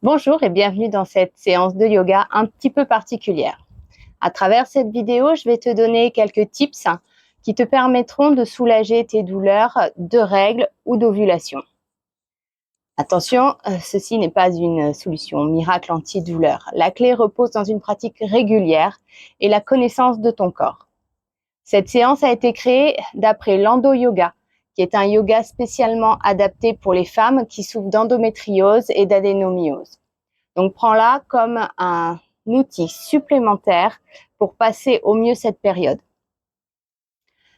Bonjour et bienvenue dans cette séance de yoga un petit peu particulière. À travers cette vidéo, je vais te donner quelques tips qui te permettront de soulager tes douleurs de règles ou d'ovulation. Attention, ceci n'est pas une solution miracle anti-douleur. La clé repose dans une pratique régulière et la connaissance de ton corps. Cette séance a été créée d'après l'endo-yoga, qui est un yoga spécialement adapté pour les femmes qui souffrent d'endométriose et d'adénomyose. Donc, prends-la comme un outil supplémentaire pour passer au mieux cette période.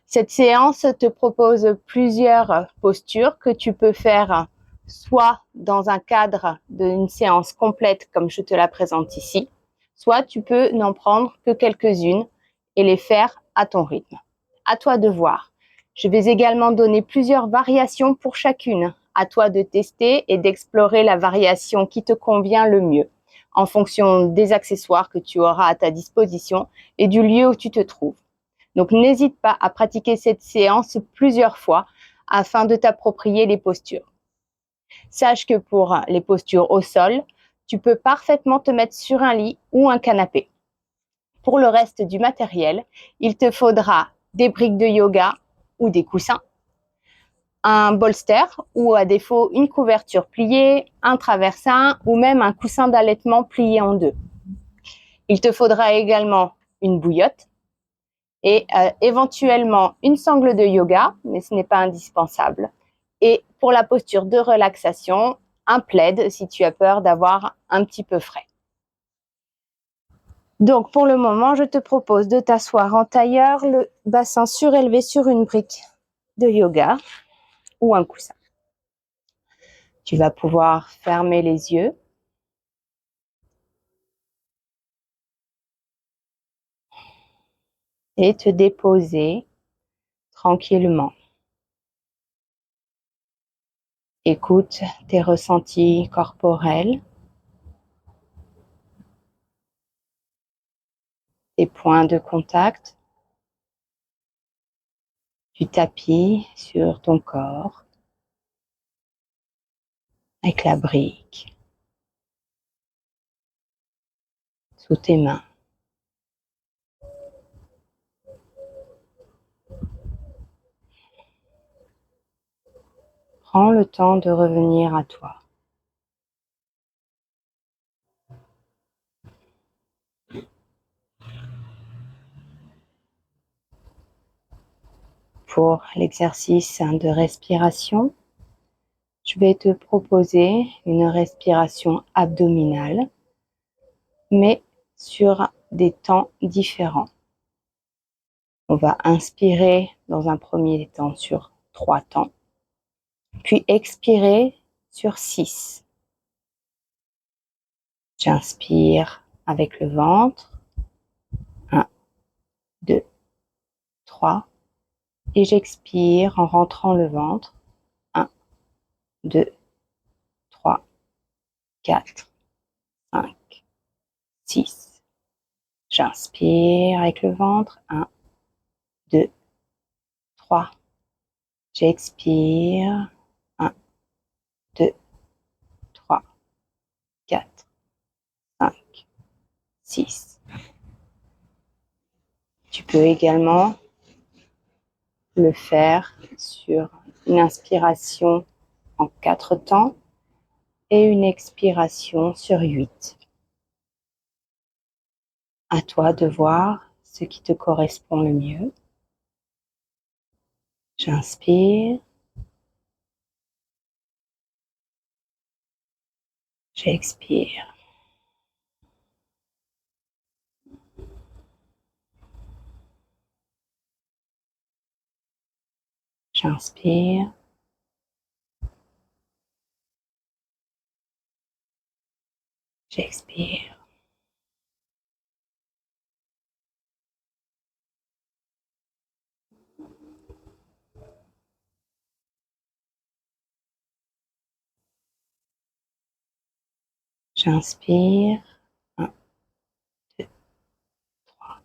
Cette séance te propose plusieurs postures que tu peux faire soit dans un cadre d'une séance complète comme je te la présente ici, soit tu peux n'en prendre que quelques-unes et les faire à ton rythme. À toi de voir. Je vais également donner plusieurs variations pour chacune. À toi de tester et d'explorer la variation qui te convient le mieux, en fonction des accessoires que tu auras à ta disposition et du lieu où tu te trouves. Donc, n'hésite pas à pratiquer cette séance plusieurs fois afin de t'approprier les postures. Sache que pour les postures au sol, tu peux parfaitement te mettre sur un lit ou un canapé. Pour le reste du matériel, il te faudra des briques de yoga ou des coussins, un bolster ou à défaut une couverture pliée, un traversin ou même un coussin d'allaitement plié en deux. Il te faudra également une bouillotte et éventuellement une sangle de yoga, mais ce n'est pas indispensable. Et pour la posture de relaxation, un plaid si tu as peur d'avoir un petit peu frais. Donc pour le moment, je te propose de t'asseoir en tailleur, le bassin surélevé sur une brique de yoga ou un coussin. Tu vas pouvoir fermer les yeux. Et te déposer tranquillement. Écoute tes ressentis corporels, tes points de contact du tapis sur ton corps avec la brique sous tes mains. Prends le temps de revenir à toi. Pour l'exercice de respiration, je vais te proposer une respiration abdominale, mais sur des temps différents. On va inspirer dans un premier temps sur 3 temps, puis expirer sur 6. J'inspire avec le ventre, 1, 2, 3, et j'expire en rentrant le ventre, 1, 2, 3, 4, 5, 6. J'inspire avec le ventre, 1, 2, 3. J'expire, 1, 2, 3, 4, 5, 6. Tu peux également le faire sur une inspiration en 4 temps et une expiration sur 8. À toi de voir ce qui te correspond le mieux. J'inspire. J'expire. J'inspire. J'expire. J'inspire. 1, 2, 3,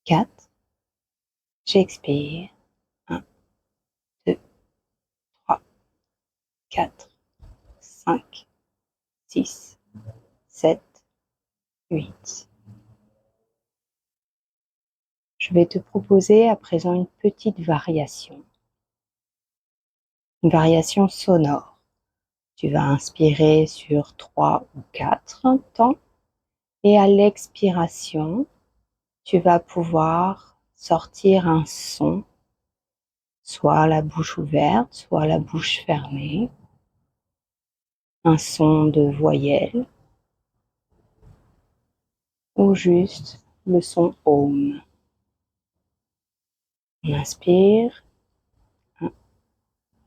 4. J'expire. 1, 2, 3, 4, 5, 6. 7, 8. Je vais te proposer à présent une petite variation. Une variation sonore. Tu vas inspirer sur 3 ou 4 temps et à l'expiration, tu vas pouvoir sortir un son, soit la bouche ouverte, soit la bouche fermée, un son de voyelle ou juste le son home. On inspire, 1,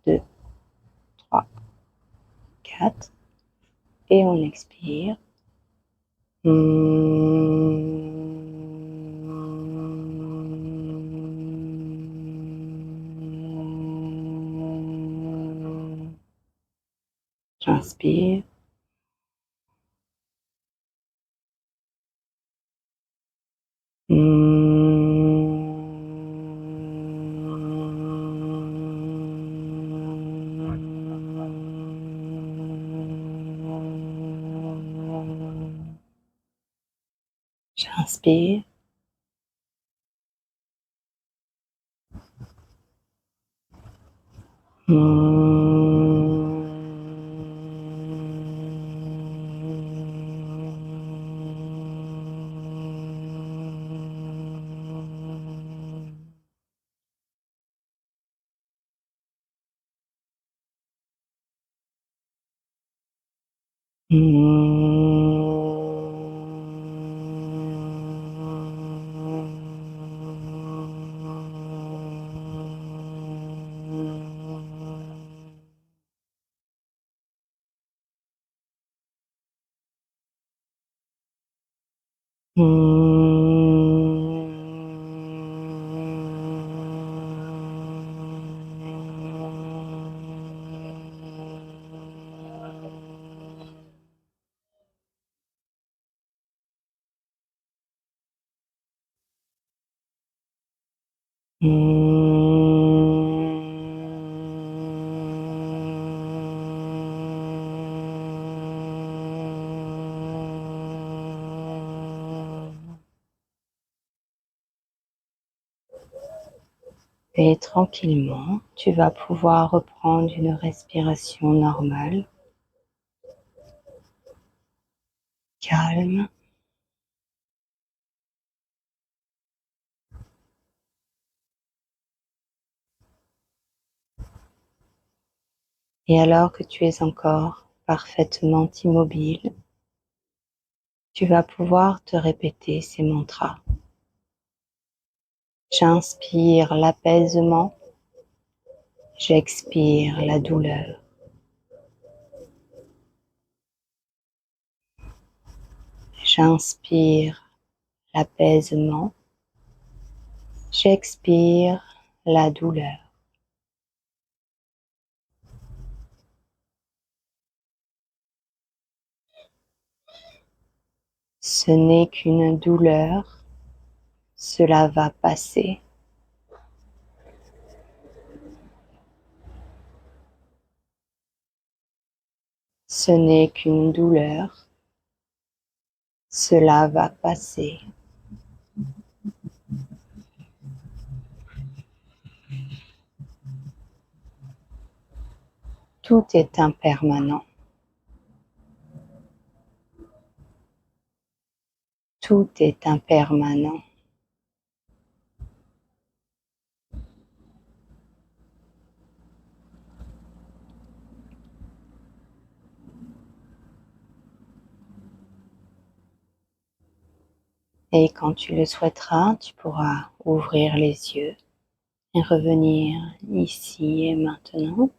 2, 3, 4 et on expire. J'inspire. J'inspire. Et tranquillement, tu vas pouvoir reprendre une respiration normale, calme. Et alors que tu es encore parfaitement immobile, tu vas pouvoir te répéter ces mantras. J'inspire l'apaisement, j'expire la douleur. J'inspire l'apaisement, j'expire la douleur. Ce n'est qu'une douleur, cela va passer. Ce n'est qu'une douleur, cela va passer. Tout est impermanent. Tout est impermanent. Et quand tu le souhaiteras, tu pourras ouvrir les yeux et revenir ici et maintenant.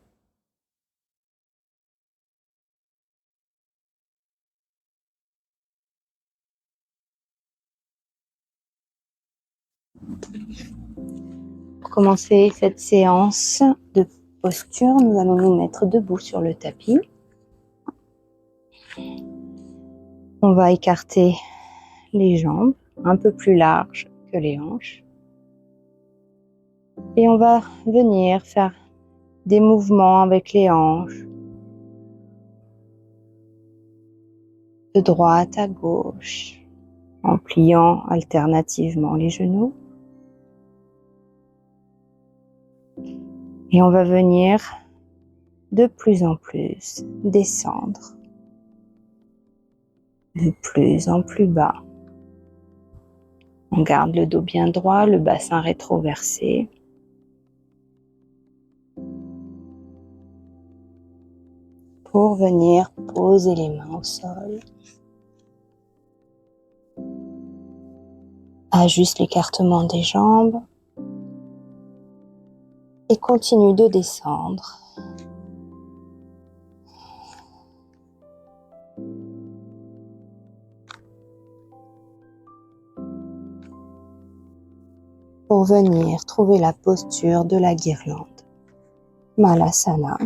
Pour commencer cette séance de posture, nous allons nous mettre debout sur le tapis. On va écarter les jambes un peu plus larges que les hanches. Et on va venir faire des mouvements avec les hanches. de droite à gauche, en pliant alternativement les genoux. Et on va venir de plus en plus descendre, de plus en plus bas. On garde le dos bien droit, le bassin rétroversé. Pour venir poser les mains au sol. Ajuste l'écartement des jambes. Et continue de descendre. Pour venir trouver la posture de la guirlande. Malasana.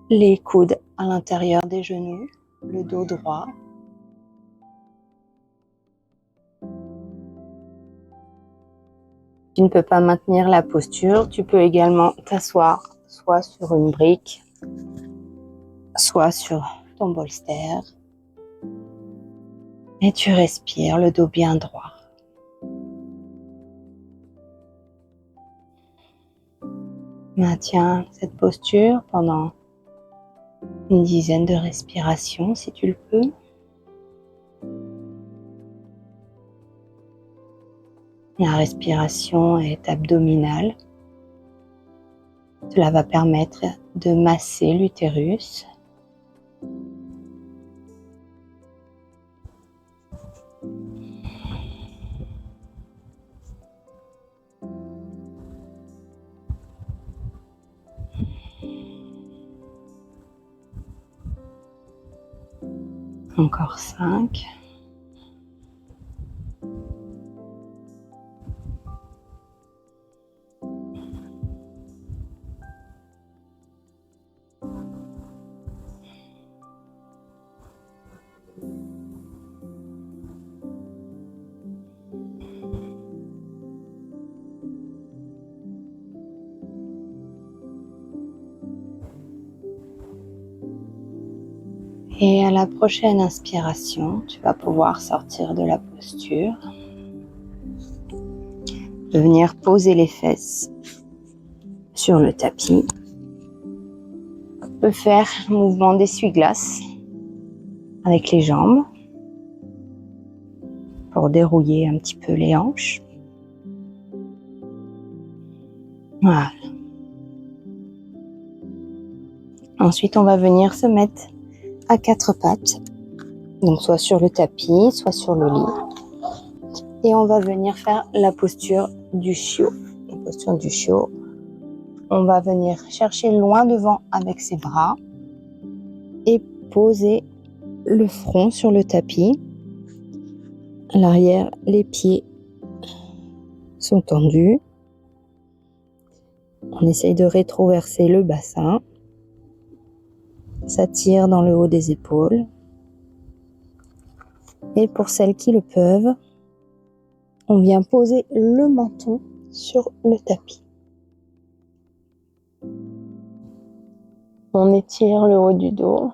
Les coudes à l'intérieur des genoux, le dos droit. Tu ne peux pas maintenir la posture, tu peux également t'asseoir soit sur une brique, soit sur ton bolster. Et tu respires le dos bien droit. Maintiens cette posture pendant une dizaine de respirations si tu le peux. La respiration est abdominale. Cela va permettre de masser l'utérus. Encore 5. Et à la prochaine inspiration, tu vas pouvoir sortir de la posture, de venir poser les fesses sur le tapis. Tu peux faire un mouvement d'essuie-glace avec les jambes pour dérouiller un petit peu les hanches. Voilà. Ensuite, on va venir se mettre à 4 pattes, donc soit sur le tapis, soit sur le lit. Et on va venir faire la posture du chiot. La posture du chiot, on va venir chercher loin devant avec ses bras et poser le front sur le tapis. À l'arrière, les pieds sont tendus. On essaye de rétroverser le bassin. Ça tire dans le haut des épaules. Et pour celles qui le peuvent, on vient poser le menton sur le tapis. On étire le haut du dos.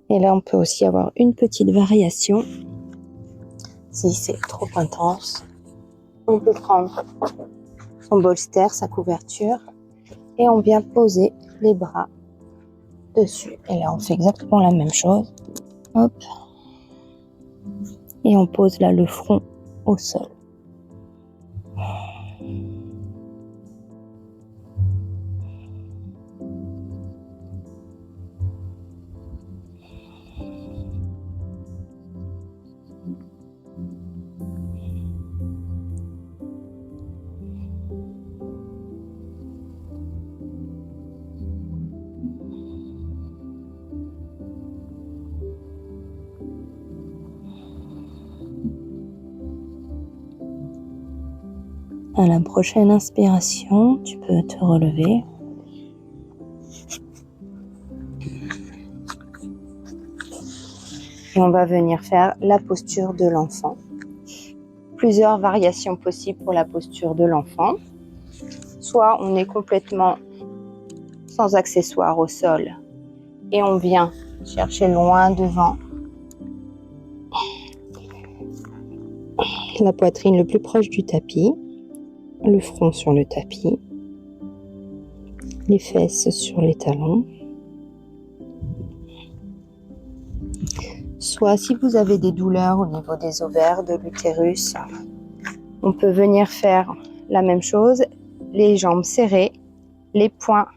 Et là, on peut aussi avoir une petite variation. Si c'est trop intense, on peut prendre son bolster, sa couverture, et on vient poser les bras dessus. Et là, on fait exactement la même chose. Hop. Et on pose là le front au sol. À la prochaine inspiration, tu peux te relever. Et on va venir faire la posture de l'enfant. Plusieurs variations possibles pour la posture de l'enfant. soit on est complètement sans accessoires au sol et on vient chercher loin devant la poitrine le plus proche du tapis, le front sur le tapis, les fesses sur les talons. Soit si vous avez des douleurs au niveau des ovaires, de l'utérus, on peut venir faire la même chose, les jambes serrées, les poings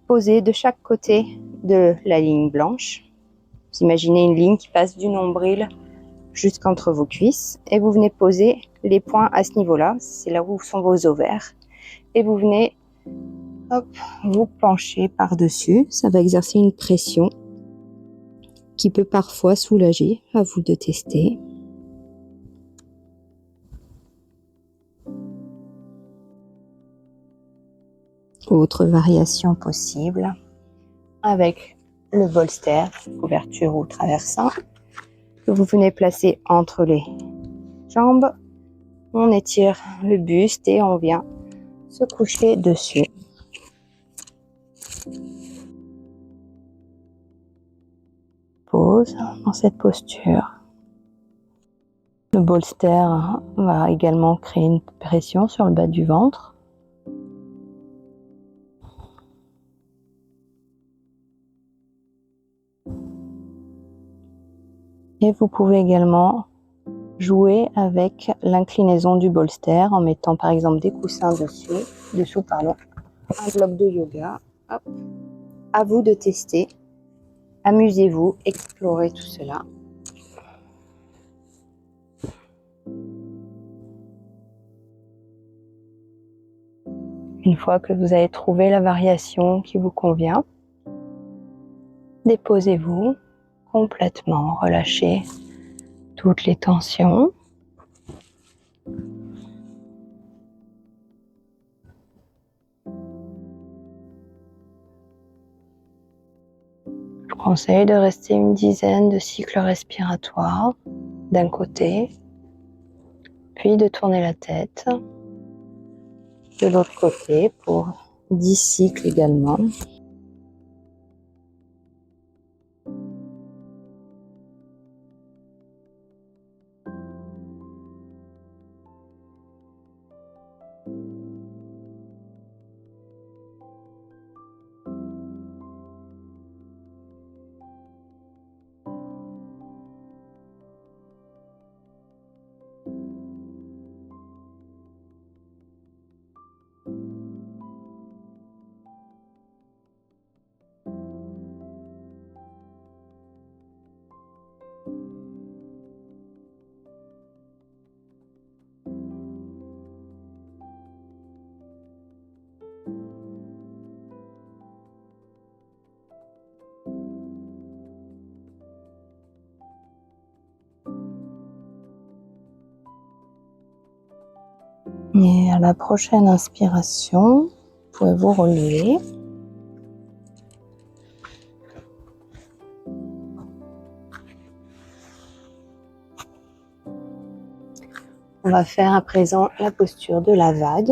posés de chaque côté de la ligne blanche. Vous imaginez une ligne qui passe du nombril jusqu'entre vos cuisses et vous venez poser les poings à ce niveau-là, c'est là où sont vos ovaires. Et vous venez vous pencher par-dessus, ça va exercer une pression qui peut parfois soulager, à vous de tester. Autre variation possible avec le bolster, couverture ou traversin, que vous venez placer entre les jambes. On étire le buste et on vient se coucher dessus. Pose dans cette posture. Le bolster va également créer une pression sur le bas du ventre. Et vous pouvez également jouer avec l'inclinaison du bolster en mettant par exemple des coussins dessous, un bloc de yoga. Hop. À vous de tester. Amusez-vous, explorez tout cela. Une fois que vous avez trouvé la variation qui vous convient, déposez-vous complètement, relâchez toutes les tensions. Je vous conseille de rester une dizaine de cycles respiratoires d'un côté, puis de tourner la tête de l'autre côté pour 10 cycles également. Et à la prochaine inspiration, vous pouvez vous relever. On va faire à présent la posture de la vague.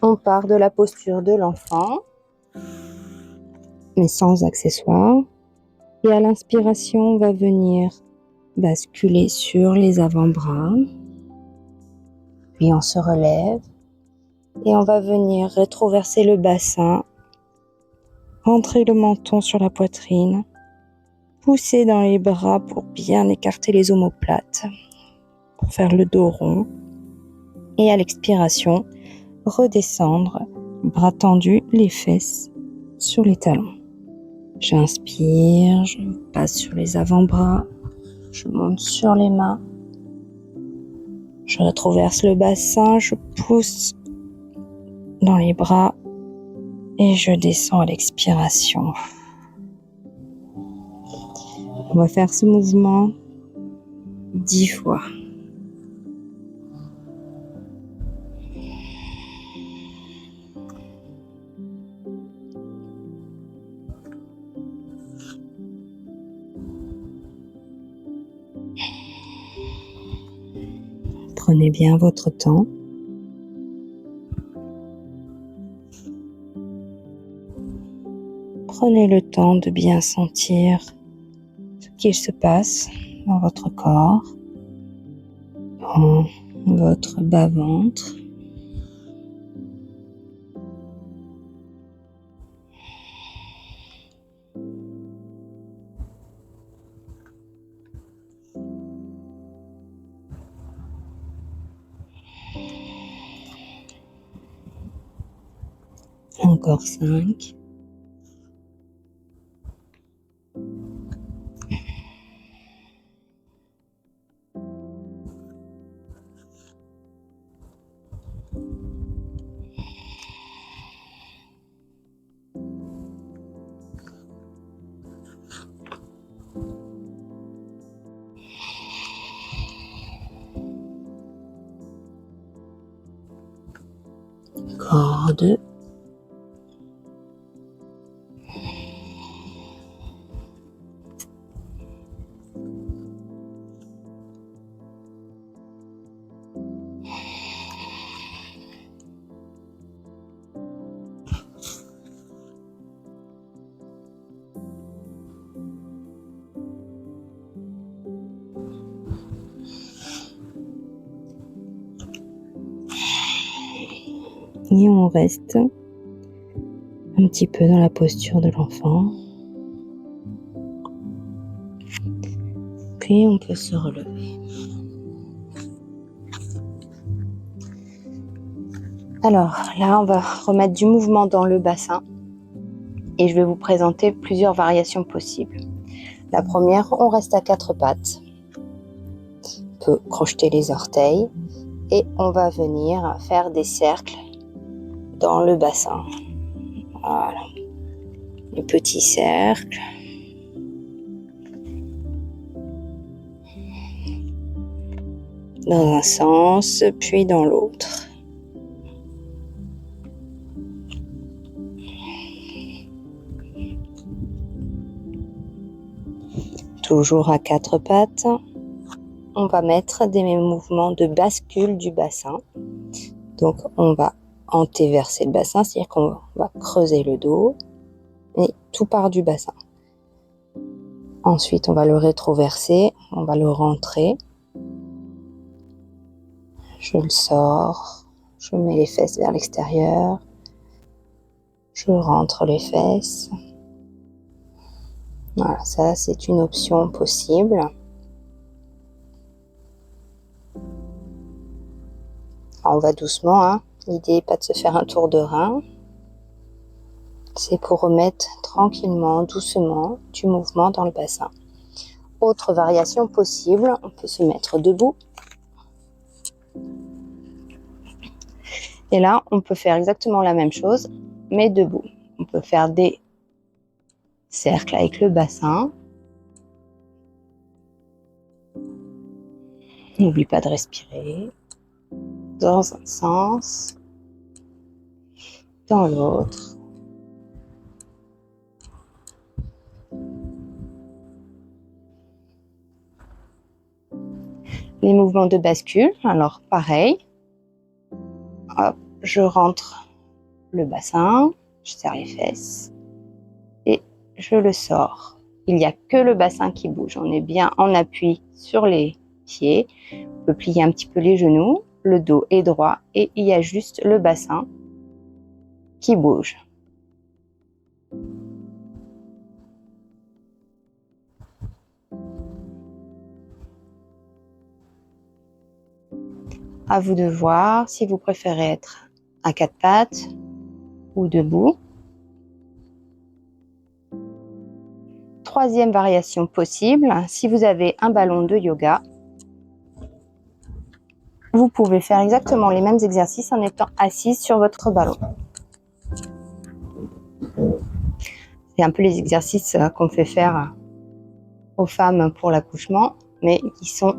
On part de la posture de l'enfant, mais sans accessoires. Et à l'inspiration, on va venir basculer sur les avant-bras. Puis on se relève et on va venir rétroverser le bassin, rentrer le menton sur la poitrine, pousser dans les bras pour bien écarter les omoplates, pour faire le dos rond. Et à l'expiration, redescendre, bras tendus, les fesses sur les talons. J'inspire, je passe sur les avant-bras, je monte sur les mains, je rétroverse le bassin, je pousse dans les bras et je descends à l'expiration. On va faire ce mouvement 10 fois. Prenez bien votre temps. Prenez le temps de bien sentir ce qu'il se passe dans votre corps, dans votre bas-ventre. Encore 5. Encore 2. Et on reste un petit peu dans la posture de l'enfant. Puis on peut se relever. Alors là, on va remettre du mouvement dans le bassin et je vais vous présenter plusieurs variations possibles. La première, on reste à 4 pattes. On peut crocheter les orteils et on va venir faire des cercles dans le bassin. Voilà. Les petits cercles. Dans un sens, puis dans l'autre. Toujours à 4 pattes, on va mettre des mouvements de bascule du bassin. Donc on va antéverser le bassin, c'est-à-dire qu'on va creuser le dos et tout part du bassin. Ensuite on va le rétroverser, on va le rentrer. Je le sors, je mets les fesses vers l'extérieur, je rentre les fesses. Voilà, ça c'est une option possible. Alors, on va doucement, hein. L'idée n'est pas de se faire un tour de rein. C'est pour remettre tranquillement, doucement, du mouvement dans le bassin. Autre variation possible, on peut se mettre debout. Et là, on peut faire exactement la même chose, mais debout. On peut faire des cercles avec le bassin. N'oublie pas de respirer dans un sens, dans l'autre. Les mouvements de bascule, alors pareil. Hop, je rentre le bassin, je serre les fesses et je le sors. Il n'y a que le bassin qui bouge. On est bien en appui sur les pieds. On peut plier un petit peu les genoux. Le dos est droit et il y a juste le bassin qui bouge. À vous de voir si vous préférez être à 4 pattes ou debout. Troisième variation possible, si vous avez un ballon de yoga, vous pouvez faire exactement les mêmes exercices en étant assise sur votre ballon. C'est un peu les exercices qu'on fait faire aux femmes pour l'accouchement, mais qui sont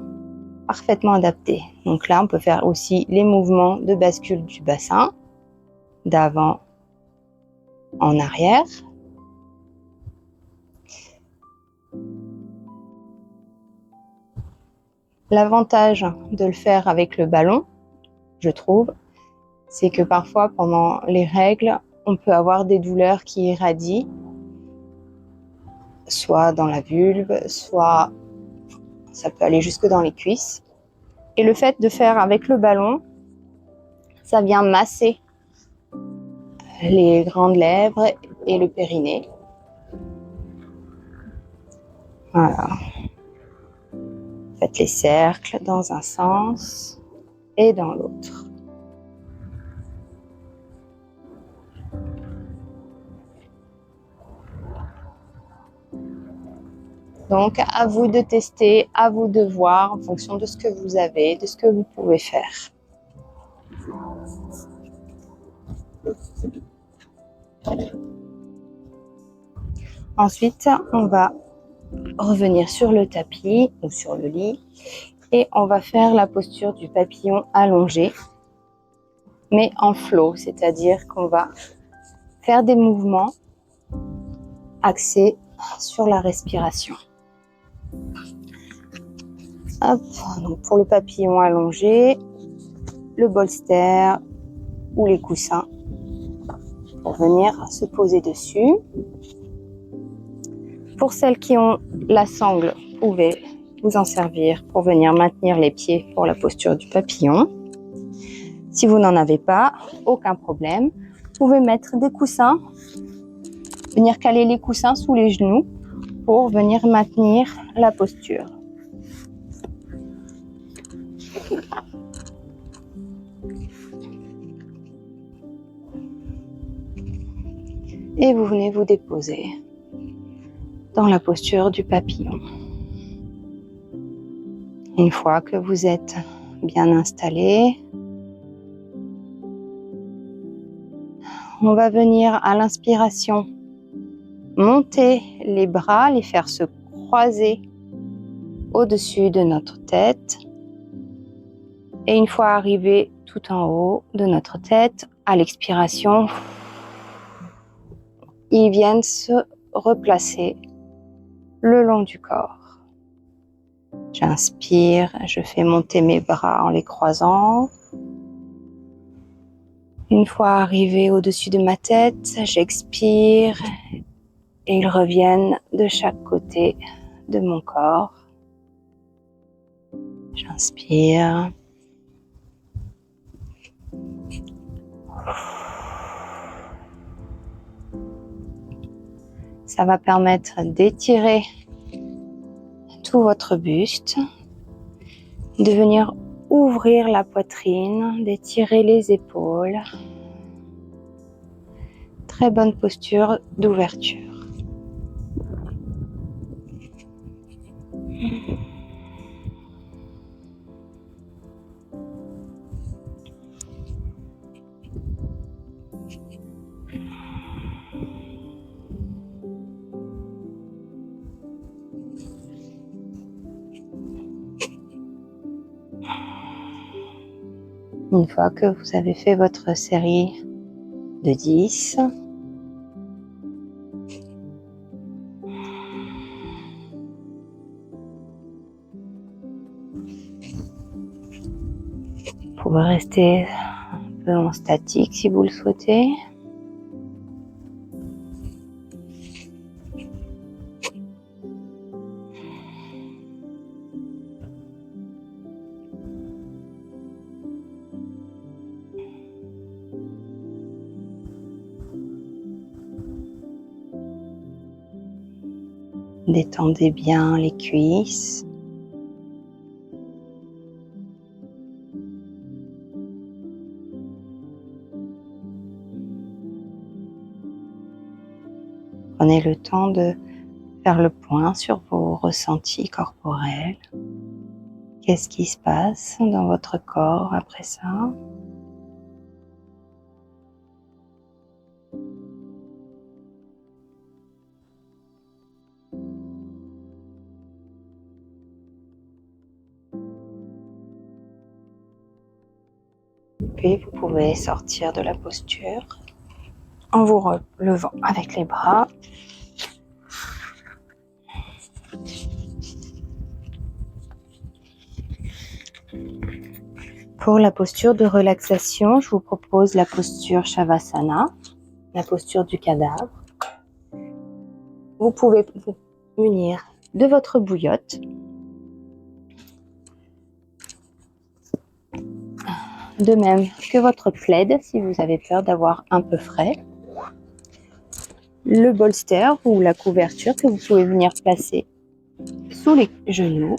parfaitement adaptés. Donc là, on peut faire aussi les mouvements de bascule du bassin, d'avant en arrière. L'avantage de le faire avec le ballon, je trouve, c'est que parfois pendant les règles, on peut avoir des douleurs qui irradient, soit dans la vulve, soit ça peut aller jusque dans les cuisses. Et le fait de faire avec le ballon, ça vient masser les grandes lèvres et le périnée. Voilà. Faites les cercles dans un sens et dans l'autre. Donc, à vous de tester, à vous de voir en fonction de ce que vous avez, de ce que vous pouvez faire. Ensuite, on va revenir sur le tapis ou sur le lit et on va faire la posture du papillon allongé, mais en flow, c'est-à-dire qu'on va faire des mouvements axés sur la respiration. Hop, donc pour le papillon allongé, le bolster ou les coussins pour venir se poser dessus. Pour celles qui ont la sangle, vous pouvez vous en servir pour venir maintenir les pieds pour la posture du papillon. Si vous n'en avez pas, aucun problème. Vous pouvez mettre des coussins, venir caler les coussins sous les genoux pour venir maintenir la posture. Et vous venez vous déposer dans la posture du papillon. Une fois que vous êtes bien installé, on va venir à l'inspiration monter les bras, les faire se croiser au-dessus de notre tête. Et une fois arrivé tout en haut de notre tête, à l'expiration, ils viennent se replacer le long du corps. J'inspire, je fais monter mes bras en les croisant. Une fois arrivé au-dessus de ma tête, j'expire et ils reviennent de chaque côté de mon corps. J'inspire. Ça va permettre d'étirer tout votre buste, de venir ouvrir la poitrine, d'étirer les épaules. Très bonne posture d'ouverture. Une fois que vous avez fait votre série de 10, vous pouvez rester un peu en statique si vous le souhaitez. Détendez bien les cuisses. Prenez le temps de faire le point sur vos ressentis corporels. Qu'est-ce qui se passe dans votre corps après ça ? Puis vous pouvez sortir de la posture en vous relevant avec les bras. Pour la posture de relaxation, je vous propose la posture Shavasana, la posture du cadavre. Vous pouvez vous munir de votre bouillotte. De même que votre plaid, si vous avez peur d'avoir un peu frais. Le bolster ou la couverture que vous pouvez venir placer sous les genoux.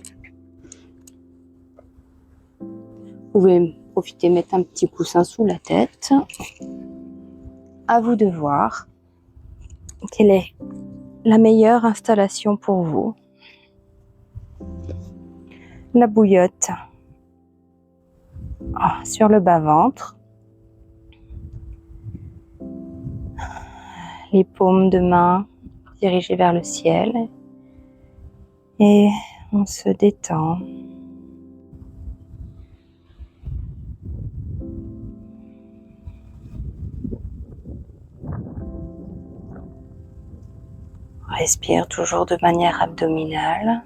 Vous pouvez profiter de mettre un petit coussin sous la tête. À vous de voir quelle est la meilleure installation pour vous. La bouillotte sur le bas-ventre. Les paumes de main dirigées vers le ciel. Et on se détend. Respire toujours de manière abdominale.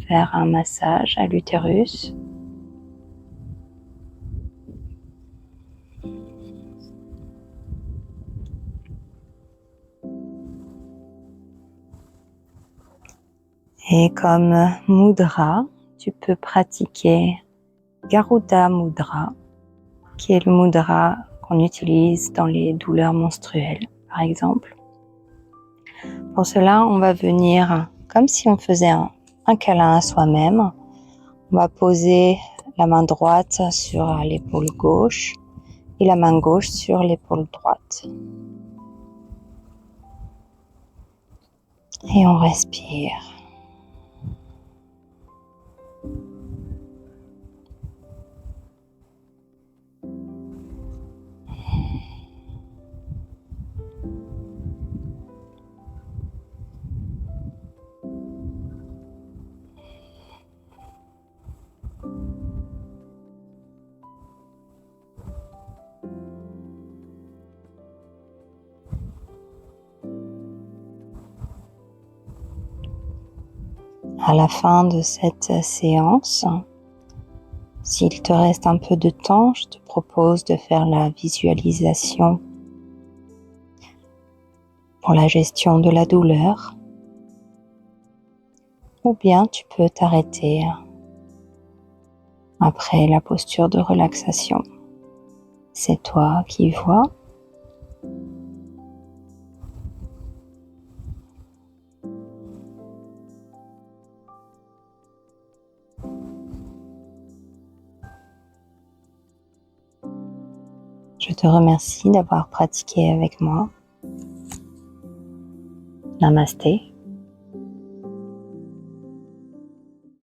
Faire un massage à l'utérus. Et comme mudra, tu peux pratiquer Garuda Mudra, qui est le mudra qu'on utilise dans les douleurs menstruelles, par exemple. Pour cela, on va venir comme si on faisait un câlin à soi-même. On va poser la main droite sur l'épaule gauche et la main gauche sur l'épaule droite. Et on respire. À la fin de cette séance, s'il te reste un peu de temps, je te propose de faire la visualisation pour la gestion de la douleur. Ou bien tu peux t'arrêter après la posture de relaxation. C'est toi qui vois. Je te remercie d'avoir pratiqué avec moi. Namasté.